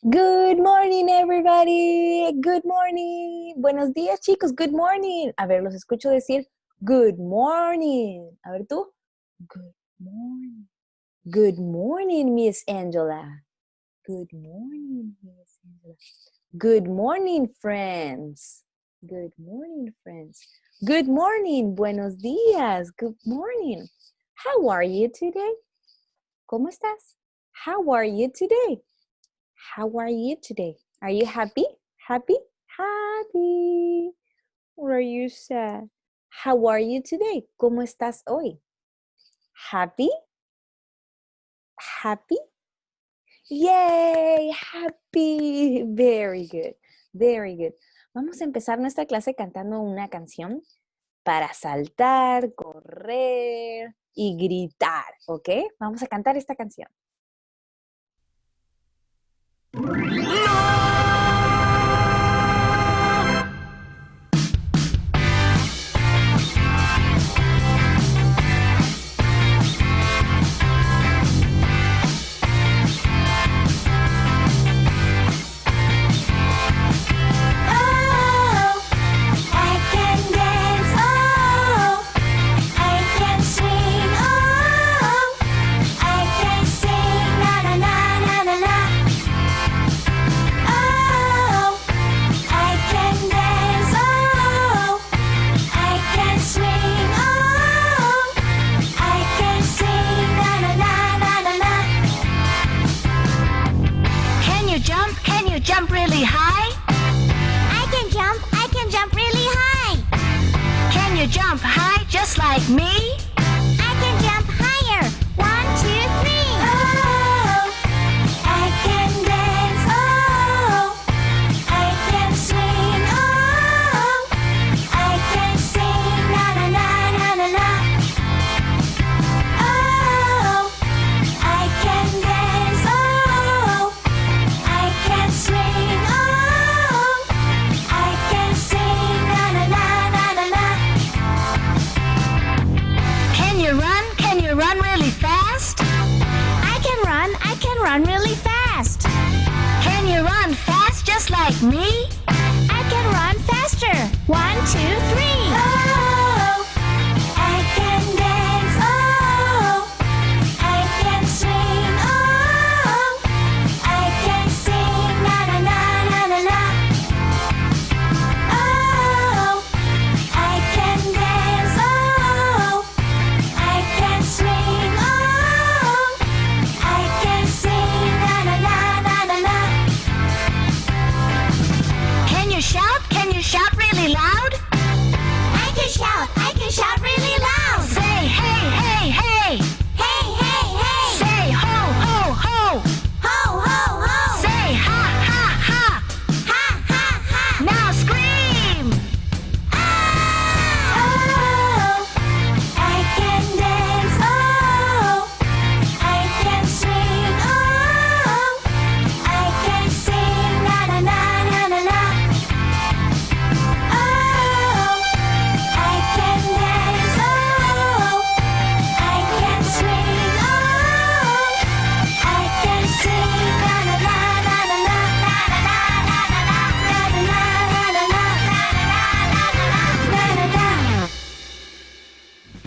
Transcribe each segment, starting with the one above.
Good morning, everybody. Good morning. Buenos días, chicos. Good morning. A ver, los escucho decir good morning. A ver tú. Good morning. Good morning, Miss Angela. Good morning, Miss Angela. Good morning, friends. Good morning, friends. Good morning. Buenos días. Good morning. How are you today? ¿Cómo estás? How are you today? How are you today? Are you happy? Happy? Happy. Or are you sad? How are you today? ¿Cómo estás hoy? Happy? Happy? Yay! Happy. Very good. Very good. Vamos a empezar nuestra clase cantando una canción para saltar, correr y gritar, ¿ok? Vamos a cantar esta canción. Jump really high? I can jump really high. Can you jump high just like me? I can jump higher. 1, 2, 3. Oh, I can dance. Oh, I can swing. Oh, I can sing. La la la la la la. Oh, I can dance. Oh, I can swing. Oh, I can sing. La la la la la la. Can you run? Can you run really fast? I can run really fast. Can you run fast just like me? I can run faster. 1, 2, 3. Oh, I can dance. Oh, I can swing. Oh, I can sing. La la la la la la. Oh, I can dance. Oh, I can swing. Oh, I can sing. La la la la la la. Can you shout? Can you shout really loud? I can shout really loud. Say hey, hey, hey! Hey, hey, hey. Say ho, ho, ho! Ho, ho, ho. Say ha, ha, ha! Ha, ha, ha. Now scream! Oh, I can dance. Oh, I can swing. Oh, I can sing. La la la la la la. Oh, I can dance. Oh, I can swing. Oh, I can sing. La la la la la la. La la la la la la. La la la la la. La la la la.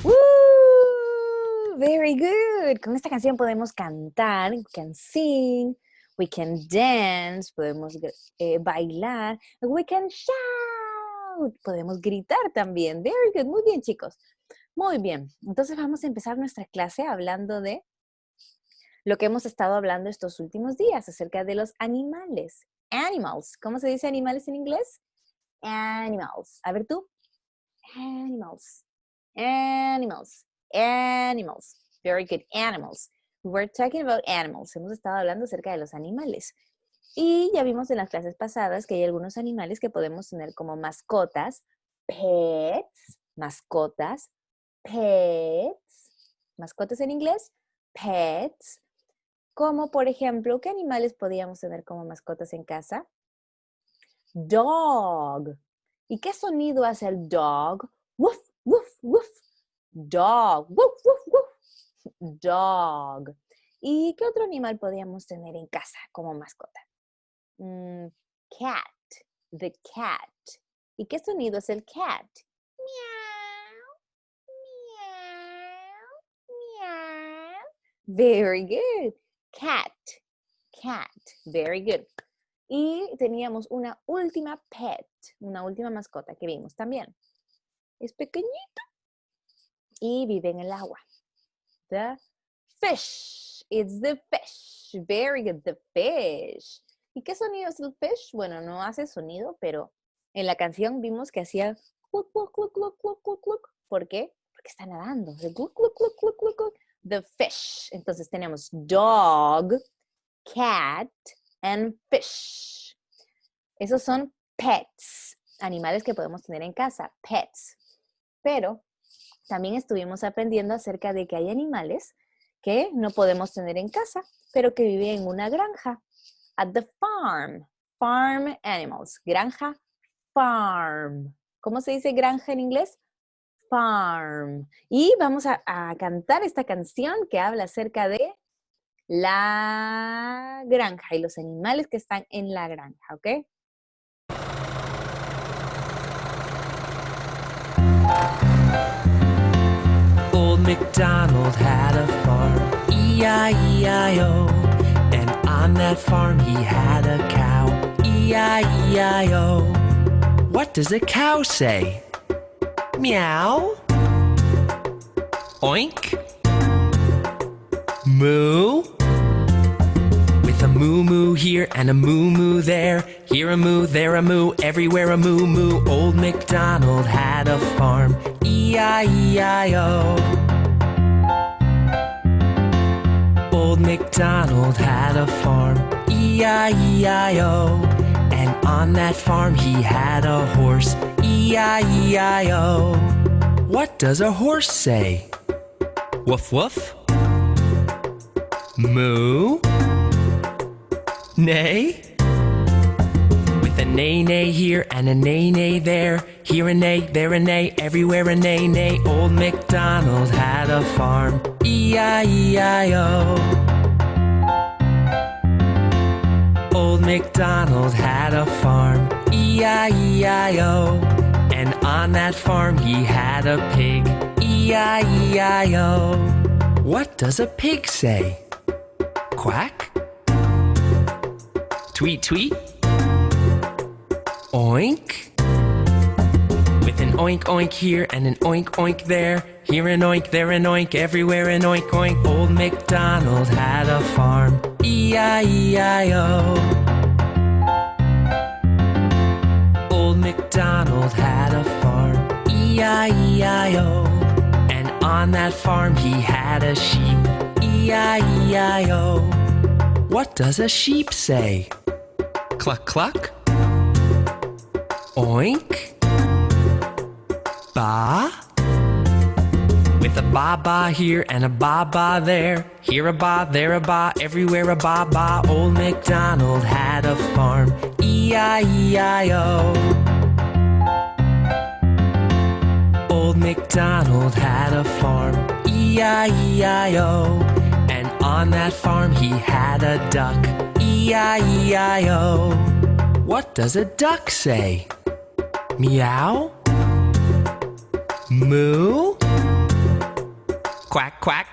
Woo! Very good. Con esta canción podemos cantar, we can sing, we can dance, podemos bailar, we can shout, podemos gritar también. Very good. Muy bien, chicos. Muy bien. Entonces vamos a empezar nuestra clase hablando de lo que hemos estado hablando estos últimos días acerca de los animales. Animals. ¿Cómo se dice animales en inglés? Animals. A ver tú. Animals. Animals. Animals. Very good. Animals. We're talking about animals. Hemos estado hablando acerca de los animales. Y ya vimos en las clases pasadas que hay algunos animales que podemos tener como mascotas. Pets. Mascotas. Pets. Mascotas en inglés. Pets. Como por ejemplo, ¿qué animales podríamos tener como mascotas en casa? Dog. ¿Y qué sonido hace el dog? Woof, woof, woof. Dog. Woof, woof, woof. Dog. ¿Y qué otro animal podríamos tener en casa como mascota? Cat. The cat. ¿Y qué sonido es el cat? Meow, meow, meow. Very good. Cat. Cat. Very good. Y teníamos una última pet, una última mascota que vimos también. Es pequeñito y vive en el agua. The fish. It's the fish. Very good. The fish. ¿Y qué sonido es el fish? Bueno, no hace sonido, pero en la canción vimos que hacía cluck, cluck, cluck, cluck, cluck, cluck, cluck. ¿Por qué? Porque está nadando. The cluck, cluck, cluck, cluck, cluck, cluck. The fish. Entonces tenemos dog, cat, and fish. Esos son pets, animales que podemos tener en casa, pets. Pero también estuvimos aprendiendo acerca de que hay animales que no podemos tener en casa, pero que viven en una granja. At the farm. Farm animals. Granja, farm. ¿Cómo se dice granja en inglés? Farm. Y vamos a cantar esta canción que habla acerca de la granja y los animales que están en la granja, ¿ok? Old MacDonald had a farm, E-I-E-I-O. And on that farm he had a cow, E-I-E-I-O. What does a cow say? Meow. Oink. Moo. With a moo-moo here and a moo-moo there. Here a moo, there a moo, everywhere a moo-moo. Old MacDonald had a farm, E-I-E-I-O. Old MacDonald had a farm, E-I-E-I-O. And on that farm he had a horse, E-I-E-I-O. What does a horse say? Woof woof. Moo. Neigh. With a neigh-neigh here and a neigh-neigh there. Here a neigh, there a neigh, everywhere a neigh-neigh. Old MacDonald had a farm, E-I-E-I-O. Old MacDonald had a farm, E-I-E-I-O. And on that farm he had a pig, E-I-E-I-O. What does a pig say? Quack? Tweet, tweet? Oink? With an oink, oink here and an oink, oink there. Here an oink, there an oink, everywhere an oink, oink. Old MacDonald had a farm, E-I-E-I-O. Old MacDonald had a farm, E-I-E-I-O. And on that farm he had a sheep, E-I-E-I-O. What does a sheep say? Cluck, cluck? Oink? Ba? With a ba-ba here and a ba-ba there. Here a ba, there a ba, everywhere a ba-ba. Old MacDonald had a farm, E-I-E-I-O. Old MacDonald had a farm, E-I-E-I-O. And on that farm he had a duck, E-I-E-I-O. What does a duck say? Meow? Moo? Quack, quack?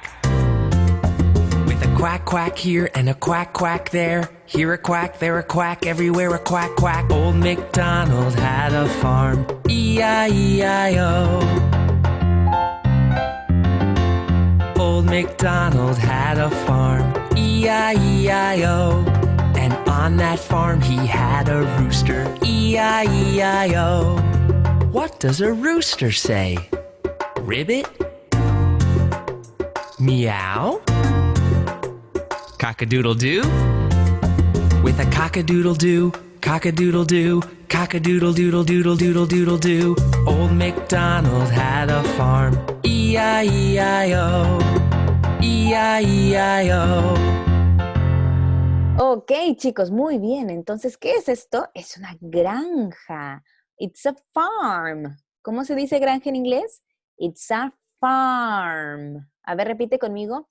With a quack, quack here and a quack, quack there. Here a quack, there a quack, everywhere a quack, quack. Old MacDonald had a farm, E-I-E-I-O. Old MacDonald had a farm, E-I-E-I-O. And on that farm he had a rooster, E-I-E-I-O. What does a rooster say? Ribbit? Meow? Cock-a-doodle-doo? With a cock-a-doodle-doo, cock-a-doodle-doo, cock-a-doodle-doodle-doodle-doodle-doodle-doo. Old MacDonald had a farm, E-I-E-I-O, E-I-E-I-O. Ok, chicos, muy bien. Entonces, ¿qué es esto? Es una granja. It's a farm. ¿Cómo se dice granja en inglés? It's a farm. A ver, repite conmigo.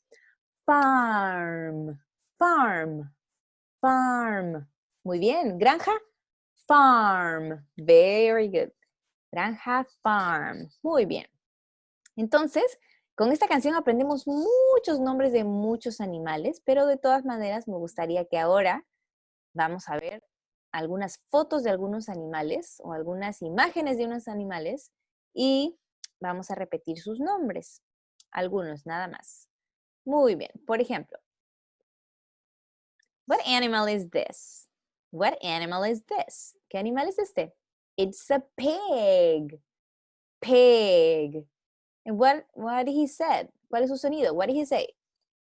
Farm, farm, farm. Muy bien. Granja, farm. Very good. Granja, farm. Muy bien. Entonces, con esta canción aprendemos muchos nombres de muchos animales, pero de todas maneras me gustaría que ahora vamos a ver algunas fotos de algunos animales o algunas imágenes de unos animales y vamos a repetir sus nombres. Algunos, nada más. Muy bien. Por ejemplo, what animal is this? What animal is this? ¿Qué animal es este? It's a pig. Pig. And what he said? ¿Cuál es su sonido? What did he say?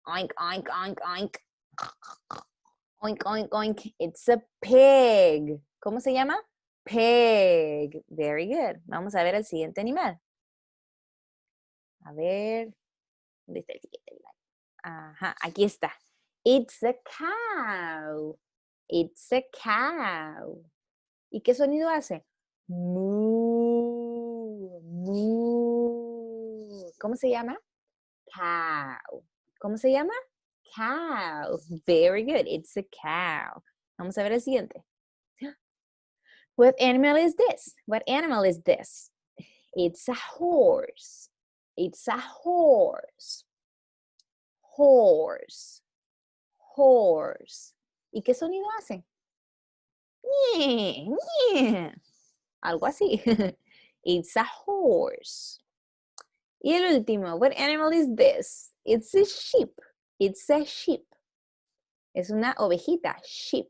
Oink, oink, oink, oink. Oink, oink, oink. It's a pig. ¿Cómo se llama? Pig. Very good. Vamos a ver el siguiente animal. A ver. ¿Dónde está el siguiente animal? Ajá, aquí está. It's a cow. It's a cow. ¿Y qué sonido hace? Moo. Moo. ¿Cómo se llama? Cow. ¿Cómo se llama? Cow. Very good. It's a cow. Vamos a ver el siguiente. What animal is this? What animal is this? It's a horse. It's a horse. Horse. Horse. ¿Y qué sonido hace? Ñe, ñe. Algo así. It's a horse. Y el último, what animal is this? It's a sheep. It's a sheep. Es una ovejita, sheep.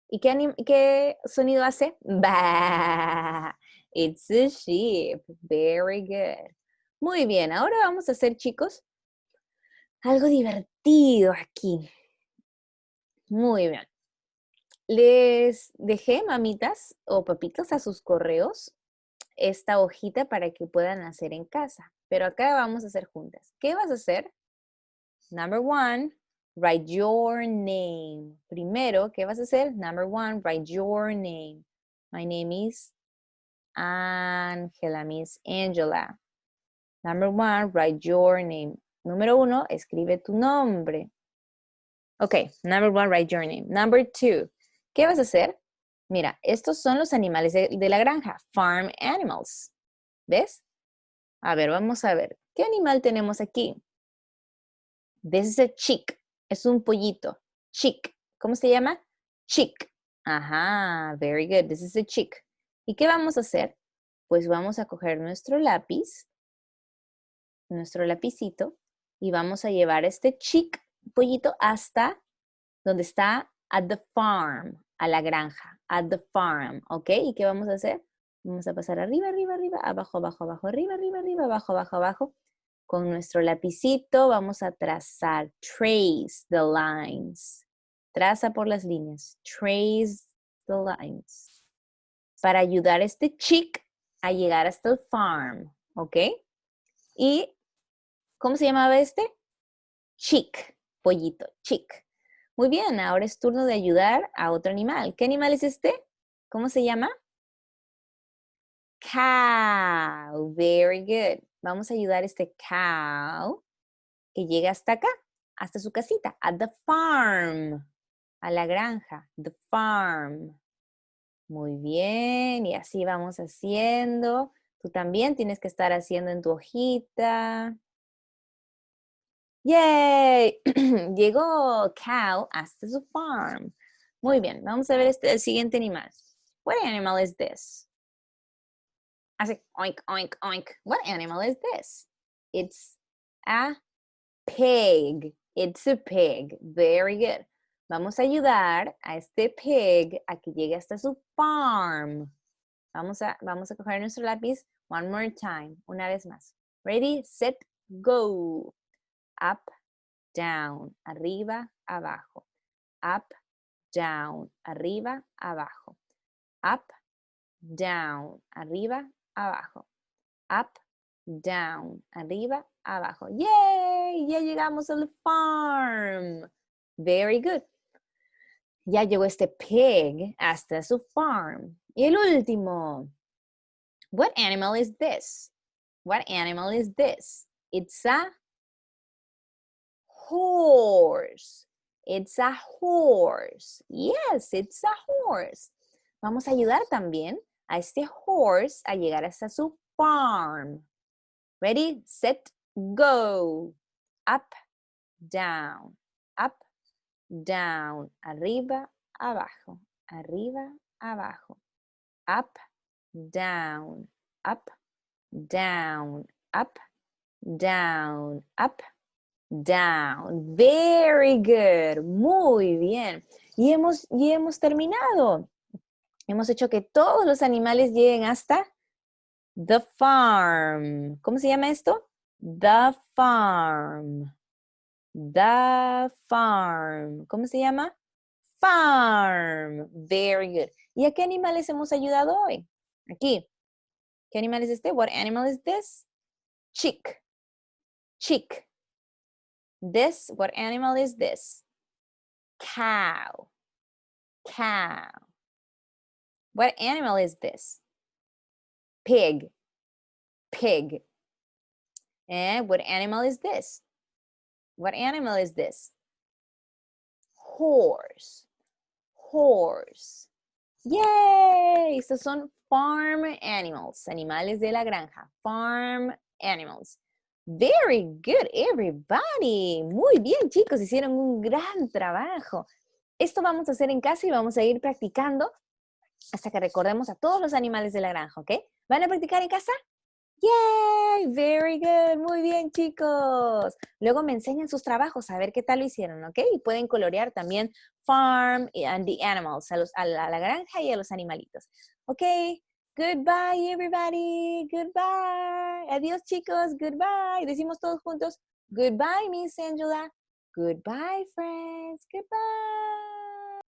¿Y qué sonido hace? Ba. It's a sheep. Very good. Muy bien, ahora vamos a hacer, chicos, algo divertido aquí. Muy bien. Les dejé, mamitas o papitos, a sus correos esta hojita para que puedan hacer en casa. Pero acá vamos a hacer juntas. ¿Qué vas a hacer? Number one, write your name. Primero, ¿qué vas a hacer? Number one, write your name. My name is Angela, Miss Angela. Number one, write your name. Número uno, escribe tu nombre. Ok, number one, write your name. Number two, ¿qué vas a hacer? Mira, estos son los animales de la granja, farm animals. ¿Ves? A ver, vamos a ver. ¿Qué animal tenemos aquí? This is a chick. Es un pollito. Chick. ¿Cómo se llama? Chick. Ajá, very good. This is a chick. ¿Y qué vamos a hacer? Pues vamos a coger nuestro lápiz, nuestro lapicito, y vamos a llevar este chick, pollito, hasta donde está at the farm, a la granja, at the farm, ¿ok? ¿Y qué vamos a hacer? Vamos a pasar arriba, arriba, arriba, abajo, abajo, abajo, arriba, arriba, arriba, abajo, abajo, abajo. Con nuestro lapicito vamos a trazar, trace the lines. Traza por las líneas, trace the lines. Para ayudar a este chick a llegar hasta el farm, ¿ok? ¿Y cómo se llamaba este? Chick, pollito, chick. Muy bien, ahora es turno de ayudar a otro animal. ¿Qué animal es este? ¿Cómo se llama? Cow. Very good. Vamos a ayudar a este cow que llegue hasta acá, hasta su casita, at the farm, a la granja, the farm. Muy bien, y así vamos haciendo. Tú también tienes que estar haciendo en tu hojita. ¡Yay! Llegó cow hasta su farm. Muy bien, vamos a ver el siguiente animal. What animal is this? Hace oink, oink, oink. What animal is this? It's a pig. It's a pig. Very good. Vamos a ayudar a este pig a que llegue hasta su farm. Vamos a coger nuestro lápiz one more time. Una vez más. Ready, set, go. Up, down, arriba, abajo. Up, down, arriba, abajo. Up, down, arriba, abajo. Up, down, arriba, abajo. ¡Yay! Ya llegamos al farm. Very good. Ya llegó este pig hasta su farm. Y el último. What animal is this? What animal is this? It's a horse. It's a horse. Yes, it's a horse. Vamos a ayudar también a este horse a llegar hasta su farm. Ready, set, go. Up, down, up, down. Arriba, abajo, arriba, abajo. Up, down, up, down, up, down, up, down. Very good. Muy bien. Y hemos terminado. Hemos hecho que todos los animales lleguen hasta the farm. ¿Cómo se llama esto? The farm. The farm. ¿Cómo se llama? Farm. Very good. ¿Y a qué animales hemos ayudado hoy? Aquí. ¿Qué animal es este? What animal is this? Chick. Chick. This, what animal is this? Cow. Cow. What animal is this? Pig. Pig. And what animal is this? What animal is this? Horse. Horse. Yay! Estos son farm animals, animales de la granja. Farm animals. Very good, everybody. Muy bien, chicos, hicieron un gran trabajo. Esto vamos a hacer en casa y vamos a ir practicando hasta que recordemos a todos los animales de la granja, ¿ok? ¿Van a practicar en casa? Yay, very good, muy bien, chicos. Luego me enseñan sus trabajos, a ver qué tal lo hicieron, ¿ok? Y pueden colorear también farm and the animals, a la granja y a los animalitos. ¿Ok? Goodbye, everybody. Goodbye. Adiós, chicos. Goodbye. Decimos todos juntos. Goodbye, Miss Angela. Goodbye, friends. Goodbye.